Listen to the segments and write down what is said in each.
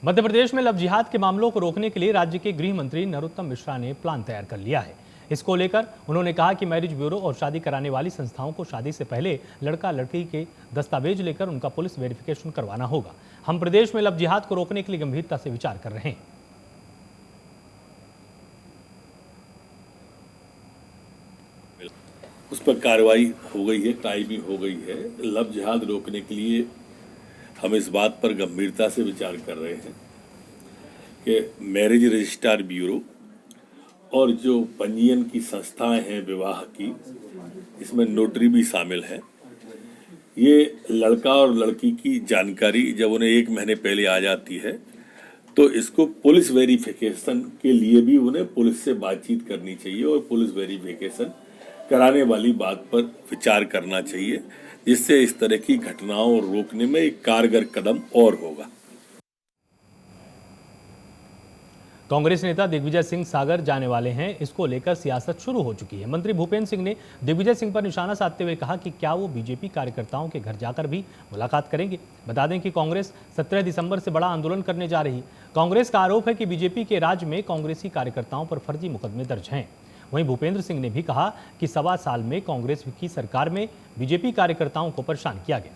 मध्य प्रदेश में लव जिहाद के मामलों को रोकने के लिए राज्य के गृह मंत्री नरोत्तम मिश्रा ने प्लान तैयार कर लिया है। इसको लेकर उन्होंने कहा कि मैरिज ब्यूरो और शादी कराने वाली संस्थाओं को शादी से पहले लड़का लड़की के दस्तावेज लेकर उनका पुलिस वेरिफिकेशन करवाना होगा। हम प्रदेश में लव जिहाद को रोकने के लिए गंभीरता से विचार कर रहे हैं। उस पर कार्रवाई हो गई है, टाइमिंग हो गई है। लव जिहाद रोकने के लिए हम इस बात पर गंभीरता से विचार कर रहे हैं कि मैरिज रजिस्ट्रार ब्यूरो और जो पंजीयन की संस्थाएं हैं विवाह की, इसमें नोटरी भी शामिल है। ये लड़का और लड़की की जानकारी जब उन्हें 1 महीने पहले आ जाती है तो इसको पुलिस वेरिफिकेशन के लिए भी उन्हें पुलिस से बातचीत करनी चाहिए और पुलिस वेरिफिकेशन कराने वाली बात पर विचार करना चाहिए, जिससे इस तरह की घटनाओं को रोकने में एक कारगर कदम और होगा। कांग्रेस नेता दिग्विजय सिंह सागर जाने वाले हैं। इसको लेकर सियासत शुरू हो चुकी है। मंत्री भूपेंद्र सिंह ने दिग्विजय सिंह पर निशाना साधते हुए कहा कि क्या वो बीजेपी कार्यकर्ताओं के घर जाकर भी मुलाकात करेंगे। बता दें कि कांग्रेस 17 दिसंबर से बड़ा आंदोलन करने जा रही है। कांग्रेस का आरोप है कि बीजेपी के राज में कांग्रेसी कार्यकर्ताओं पर फर्जी मुकदमे दर्ज हैं। वहीं भूपेंद्र सिंह ने भी कहा कि 1.25 साल में कांग्रेस की सरकार में बीजेपी कार्यकर्ताओं को परेशान किया गया।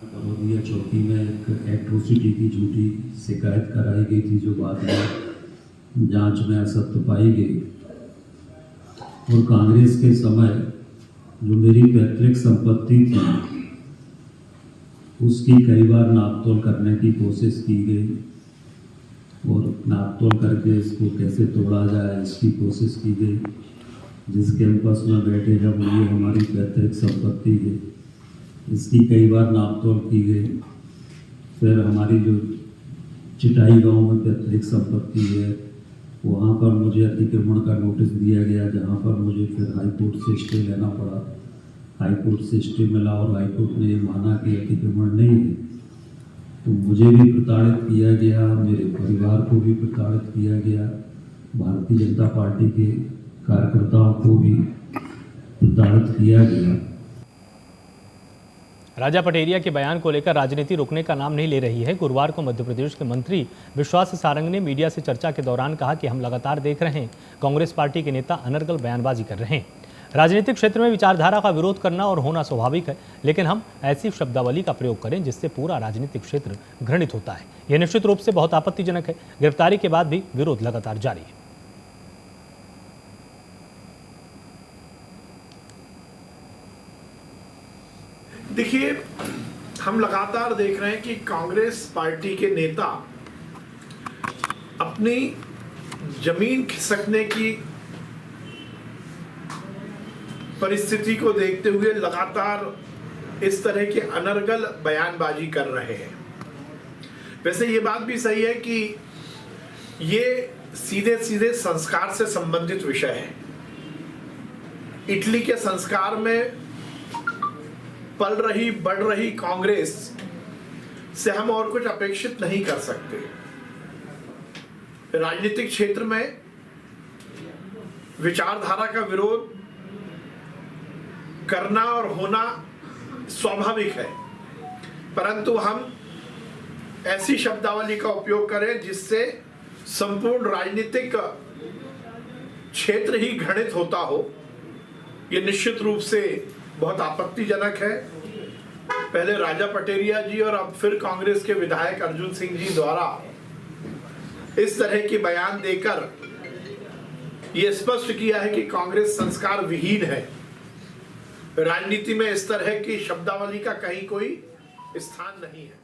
बड़ौदिया चौकी में एक एट्रोसिटी की झूठी शिकायत कराई गई थी, जो बाद में जांच में असत्य पाई गई। और कांग्रेस के समय जो मेरी पैतृक संपत्ति थी उसकी कई बार नापतोल करने की कोशिश की गई और नापतोल करके इसको कैसे तोड़ा जाए इसकी कोशिश की गई। जिस कैंपस में बैठे हैं वो ये हमारी पैतृक संपत्ति है, इसकी कई बार नापतोल की गई। फिर हमारी जो चिटाई गांव में पैतृक संपत्ति है वहाँ पर मुझे अतिक्रमण का नोटिस दिया गया, जहाँ पर मुझे फिर हाईकोर्ट से स्टे लेना पड़ा। हाईकोर्ट से स्टे मिला और हाईकोर्ट ने ये माना कि अतिक्रमण नहीं है। तो मुझे भी प्रताड़ित किया गया, मेरे परिवार को भी प्रताड़ित किया गया, भारतीय जनता पार्टी के कार्यकर्ताओं को भी प्रताड़ित किया गया। राजा पटेरिया के बयान को लेकर राजनीति रुकने का नाम नहीं ले रही है। गुरुवार को मध्य प्रदेश के मंत्री विश्वास सारंग ने मीडिया से चर्चा के दौरान कहा कि हम लगातार देख रहे हैं कांग्रेस पार्टी के नेता अनर्गल बयानबाजी कर रहे हैं। राजनीतिक क्षेत्र में विचारधारा का विरोध करना और होना स्वाभाविक है, लेकिन हम ऐसी शब्दावली का प्रयोग करें जिससे पूरा राजनीतिक क्षेत्र घृणित होता है। यह निश्चित रूप से बहुत आपत्तिजनक है। गिरफ्तारी के बाद भी विरोध लगातार जारी है। देखिए, हम लगातार देख रहे हैं कि कांग्रेस पार्टी के नेता अपनी जमीन खिसकने की परिस्थिति को देखते हुए लगातार इस तरह के अनर्गल बयानबाजी कर रहे हैं। वैसे ये बात भी सही है कि ये सीधे सीधे संस्कार से संबंधित विषय है। इटली के संस्कार में पल रही बढ़ रही कांग्रेस से हम और कुछ अपेक्षित नहीं कर सकते। राजनीतिक क्षेत्र में विचारधारा का विरोध करना और होना स्वाभाविक है, परंतु हम ऐसी शब्दावली का उपयोग करें जिससे संपूर्ण राजनीतिक क्षेत्र ही घृणित होता हो, ये निश्चित रूप से बहुत आपत्तिजनक है। पहले राजा पटेरिया जी और अब फिर कांग्रेस के विधायक अर्जुन सिंह जी द्वारा इस तरह के बयान देकर यह स्पष्ट किया है कि कांग्रेस संस्कार विहीन है। राजनीति में इस तरह की शब्दावली का कहीं कोई स्थान नहीं है।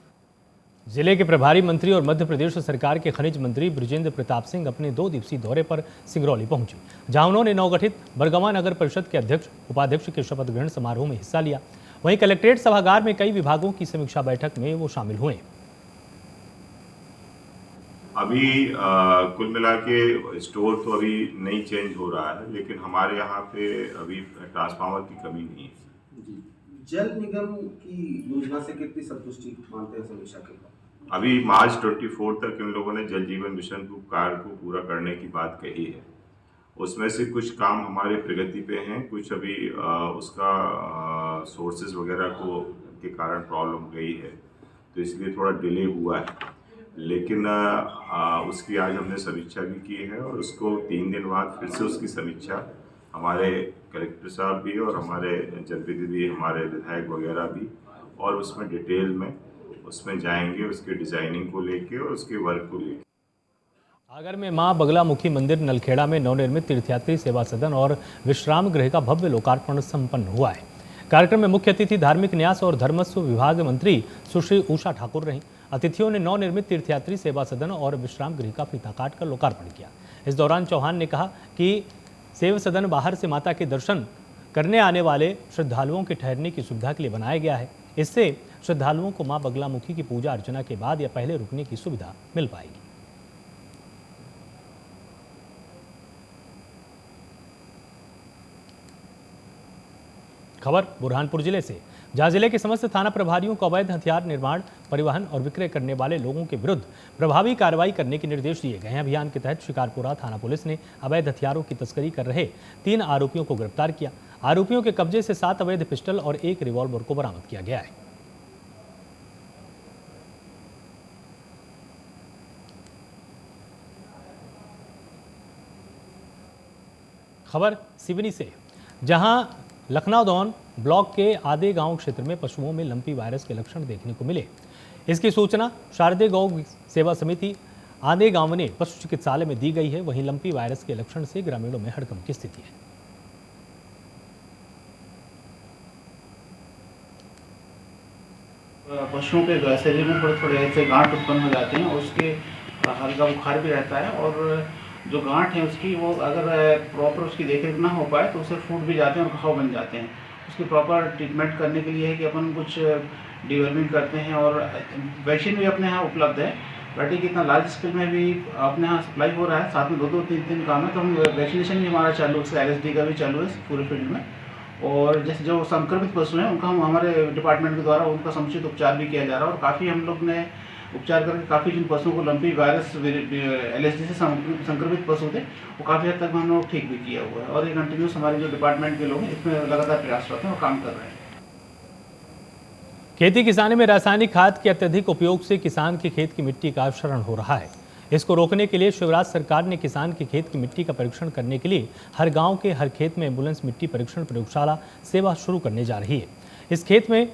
जिले के प्रभारी मंत्री और मध्य प्रदेश सरकार के खनिज मंत्री बृजेंद्र प्रताप सिंह अपने 2 दिवसीय दौरे पर सिंगरौली पहुंचे, जहां उन्होंने नवगठित बरगवां नगर परिषद के अध्यक्ष उपाध्यक्ष के शपथ ग्रहण समारोह में हिस्सा लिया। वहीं कलेक्ट्रेट सभागार में कई विभागों की समीक्षा बैठक में वो शामिल हुए। अभी कुल मिला के स्टोर तो अभी नहीं चेंज हो रहा है, लेकिन हमारे यहाँ पे अभी ट्रांसफार्मर की कमी नहीं है। जल निगम की योजना से कितनी संतुष्टि मानते हैं समीक्षा के बाद? अभी मार्च 24 तक इन लोगों ने जल जीवन मिशन को कार्य को पूरा करने की बात कही है। उसमें से कुछ काम हमारे प्रगति पे हैं, कुछ अभी उसका सोर्सेज वगैरह को के कारण प्रॉब्लम गई है, तो इसलिए थोड़ा डिले हुआ है। लेकिन उसकी आज हमने समीक्षा भी की है और उसको 3 दिन बाद फिर से उसकी समीक्षा हमारे कलेक्टर साहब भी और हमारे जनप्रतिनिधि, हमारे विधायक वगैरह भी, और उसमें डिटेल में उसमें जाएंगे, उसके डिजाइनिंग को लेके और उसके वर्क को लेके। सागर में मां बगलामुखी मंदिर नलखेड़ा में नवनिर्मित तीर्थयात्री सेवा सदन और विश्राम गृह का भव्य लोकार्पण संपन्न हुआ है। कार्यक्रम में मुख्य अतिथि धार्मिक न्यास और धर्मस्व विभाग मंत्री सुश्री उषा ठाकुर रहीं। अतिथियों ने नवनिर्मित तीर्थयात्री सेवा सदन और विश्राम गृह का फीता काटकर लोकार्पण किया। इस दौरान चौहान ने कहा कि सेवा सदन बाहर से माता के दर्शन करने आने वाले श्रद्धालुओं के ठहरने की सुविधा के लिए बनाया गया है। इससे श्रद्धालुओं को मां बगलामुखी की पूजा अर्चना के बाद या पहले रुकने की सुविधा मिल पाएगी। खबर बुरहानपुर जिले से, जहां जिले के समस्त थाना प्रभारियों को अवैध हथियार निर्माण, परिवहन और विक्रय करने वाले लोगों के विरुद्ध प्रभावी कार्रवाई करने के निर्देश दिए गए हैं। अभियान के तहत शिकारपुरा थाना पुलिस ने अवैध हथियारों की तस्करी कर रहे 3 आरोपियों को गिरफ्तार किया। आरोपियों के कब्जे से 7 अवैध पिस्टल और 1 रिवॉल्वर को बरामद किया गया है। खबर सिवनी से, जहां लखनऊ दौन ब्लॉक के आधे गांव क्षेत्र में पशुओं में लंपी वायरस के लक्षण देखने को मिले। इसकी सूचना शारदे गौ सेवा समिति आधे गांव ने पशु चिकित्सालय में दी गई है। वहीं लंपी वायरस के लक्षण से ग्रामीणों में हड़कंप की स्थिति है। पशुओं के शरीर में थोड़े थोड़े ऐसे गांठ उत्पन्न हो जाते हैं, उसके हल्का बुखार भी रहता है, और जो गांठ है उसकी वो अगर प्रॉपर उसकी देखरेख ना हो पाए तो उससे फूट भी जाते हैं और घाव बन जाते हैं। उसकी प्रॉपर ट्रीटमेंट करने के लिए है कि अपन कुछ डिवर्मिंग करते हैं, और वैक्सीन भी अपने यहाँ उपलब्ध है। वैटी की इतना लार्ज स्केल में भी अपने यहाँ सप्लाई हो रहा है, साथ में 2-3 काम है, तो हम वैक्सीनेशन भी हमारा चालू है, LSD का भी चालू है पूरे फील्ड में। और जैसे जो संक्रमित पशु हैं उनका हम हमारे डिपार्टमेंट के द्वारा उनका समुचित उपचार भी किया जा रहा है, और काफ़ी हम लोग ने उपचार करके काफ़ी जिन पशुओं को लंपी वायरस LSD से संक्रमित पशु थे वो काफ़ी हद तक हम लोग ठीक भी किया हुआ है। और ये कंटिन्यूस हमारे जो डिपार्टमेंट के लोग हैं इसमें लगातार प्रयासरत हैं और काम कर रहे हैं। खेती किसानी में रासायनिक खाद के अत्यधिक उपयोग से किसान के खेत की मिट्टी का अपक्षरण हो रहा है। इसको रोकने के लिए शिवराज सरकार ने किसान के खेत की मिट्टी का परीक्षण करने के लिए हर गांव के हर खेत में एम्बुलेंस मिट्टी परीक्षण प्रयोगशाला सेवा शुरू करने जा रही है। इस खेत में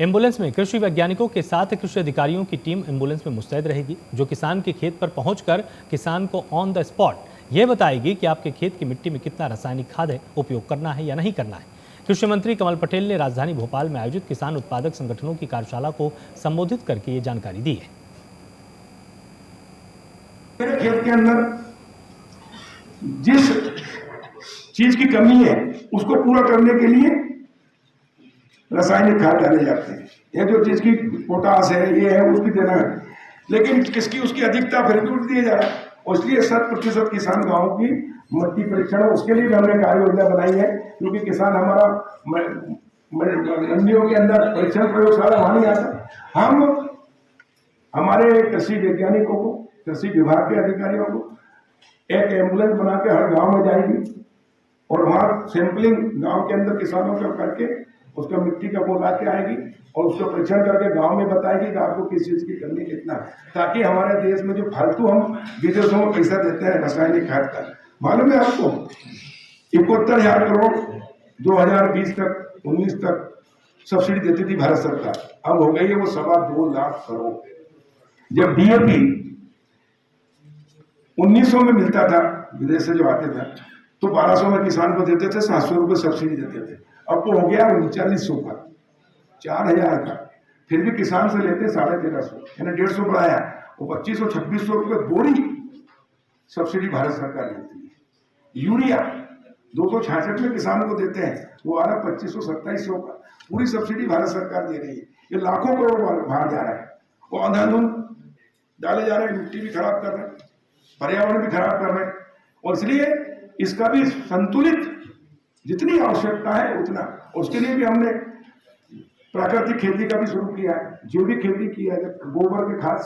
एम्बुलेंस में कृषि वैज्ञानिकों के साथ कृषि अधिकारियों की टीम एम्बुलेंस में मुस्तैद रहेगी, जो किसान के खेत पर पहुंचकर किसान को ऑन द स्पॉट ये बताएगी कि आपके खेत की मिट्टी में कितना रासायनिक खाद है, उपयोग करना है या नहीं करना है। कृषि मंत्री कमल पटेल ने राजधानी भोपाल में आयोजित किसान उत्पादक संगठनों की कार्यशाला को संबोधित करके ये जानकारी दी है। मेरे खेत के अंदर जिस चीज की कमी है उसको पूरा करने के लिए रासायनिक खाद डाले जाते हैं। ये जो चीज की पोटास है, ये है, उसकी देना है, लेकिन किसकी उसकी अधिकता फिर भी दिया जा रहा है। और इसलिए 100% किसान गाँव की मिट्टी परीक्षण, उसके लिए भी हमने कार्य योजना बनाई है, क्योंकि किसान हमारा मंडियों के अंदर परीक्षण प्रयोगशाला वहाँ नहीं आता। हम हमारे कृषि वैज्ञानिकों को, कृषि विभाग के अधिकारियों को एक एम्बुलेंस बना के हर गांव में जाएगी और वहाँ सैंपलिंग गांव के अंदर किसानों का करके उसका मिट्टी का वो ला के आएगी और उसका परीक्षण करके गांव में बताएगी कि आपको किस चीज की कमी कितना है, ताकि हमारे देश में जो फालतू हम विदेशों में पैसा देते हैं रासायनिक खाद का, मालूम है आपको 71,000 करोड़ 2020 तक 19 तक सब्सिडी देती थी भारत सरकार, अब हो गई है वो 2.25 लाख करोड़। जब DAP 1900 में मिलता था, विदेश से जो आते थे, तो 1200 में किसान को देते थे, 700 रुपये सब्सिडी देते थे। अब तो हो गया 3900 का, 4000 का, फिर भी किसान से लेते 1350, यानी 150 बढ़ाया, वो 2500-2600 रुपये बोरी सब्सिडी भारत सरकार देती है। यूरिया 266 में किसान को देते हैं, वो आ रहा 2500-2700 का, पूरी सब्सिडी भारत सरकार दे रही है। ये लाखों करोड़ बाहर जा रहा है, वो अंधाधुंध डाले जा रहे हैं, मिट्टी भी खराब कर रहे हैं, पर्यावरण भी खराब कर रहे हैं। और इसलिए इसका भी संतुलित जितनी आवश्यकता है उतना, उसके लिए भी हमने प्राकृतिक खेती का भी शुरू किया है, जैविक खेती की है, गोबर के खाद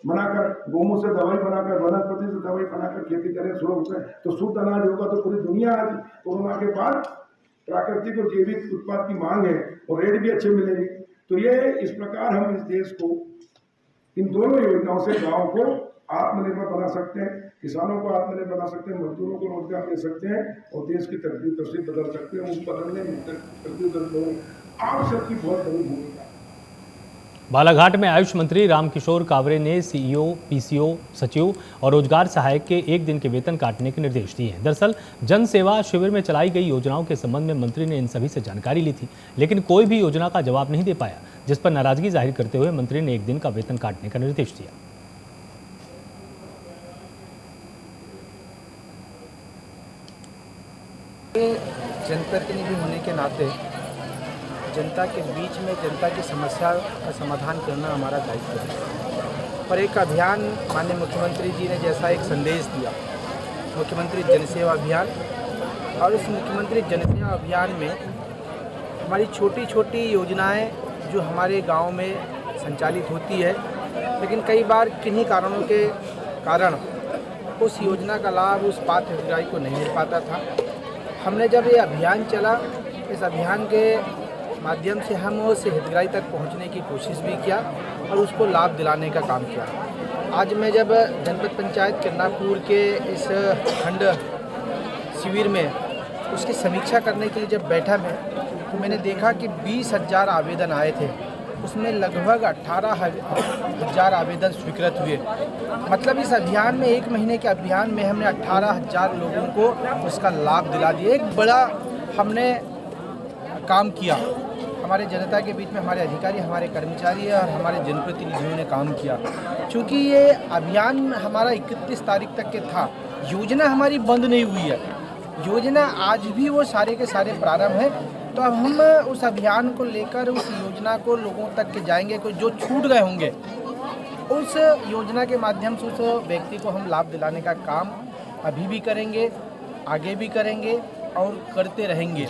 बनाकर, गोमूत्र से दवाई बनाकर, वनस्पति से दवाई बनाकर खेती करें शुरू से, तो शुद्ध अनाज होगा तो पूरी दुनिया आज कोरोना के बाद प्राकृतिक और जैविक उत्पाद की मांग है और रेट भी अच्छे मिलेंगे। तो ये इस प्रकार हम इस देश को इन दोनों योजनाओं से गांव को आत्मनिर्भर बना सकते हैं, किसानों को आत्मनिर्भर बना सकते हैं, मजदूरों को रोजगार दे सकते हैं और देश की तरक्की बदल सकते हैं। उस बदलने में तरक्की आप सबकी बहुत बड़ी भूमिका है। बालाघाट में आयुष मंत्री रामकिशोर कावरे ने सीईओ, पीसीओ, सचिव और रोजगार सहायक के एक दिन के वेतन काटने के निर्देश दिए हैं। दरअसल जन सेवा शिविर में चलाई गई योजनाओं के संबंध में मंत्री ने इन सभी से जानकारी ली थी, लेकिन कोई भी योजना का जवाब नहीं दे पाया, जिस पर नाराजगी जाहिर करते हुए मंत्री ने एक दिन का वेतन काटने का निर्देश दिया। जनप्रतिनिधि होने के नाते जनता के बीच में जनता की समस्या का समाधान करना हमारा दायित्व है। पर एक अभियान माननीय मुख्यमंत्री जी ने जैसा एक संदेश दिया, मुख्यमंत्री जनसेवा अभियान, और उस मुख्यमंत्री जनसेवा अभियान में हमारी छोटी छोटी योजनाएं जो हमारे गांव में संचालित होती है, लेकिन कई बार किन्हीं कारणों के कारण उस योजना का लाभ उस पात्र हितग्राही को नहीं मिल पाता था। हमने जब ये अभियान चला, इस अभियान के माध्यम से हम उस हितग्राही तक पहुंचने की कोशिश भी किया और उसको लाभ दिलाने का काम किया। आज मैं जब जनपद पंचायत किरनापुर के इस खंड शिविर में उसकी समीक्षा करने के लिए जब बैठा मैं, तो मैंने देखा कि 20,000 आवेदन आए थे, उसमें लगभग 18,000 आवेदन स्वीकृत हुए। मतलब इस अभियान में, एक महीने के अभियान में हमने 18,000 लोगों को उसका लाभ दिला दिया। एक बड़ा हमने काम किया, हमारे जनता के बीच में हमारे अधिकारी, हमारे कर्मचारी और हमारे जनप्रतिनिधियों ने काम किया। क्योंकि ये अभियान हमारा 31 तारीख तक के था, योजना हमारी बंद नहीं हुई है, योजना आज भी वो सारे के सारे प्रारंभ है। तो अब हम उस अभियान को लेकर उस योजना को लोगों तक के जाएंगे, कोई जो छूट गए होंगे उस योजना के माध्यम से उस व्यक्ति को हम लाभ दिलाने का काम अभी भी करेंगे, आगे भी करेंगे और करते रहेंगे।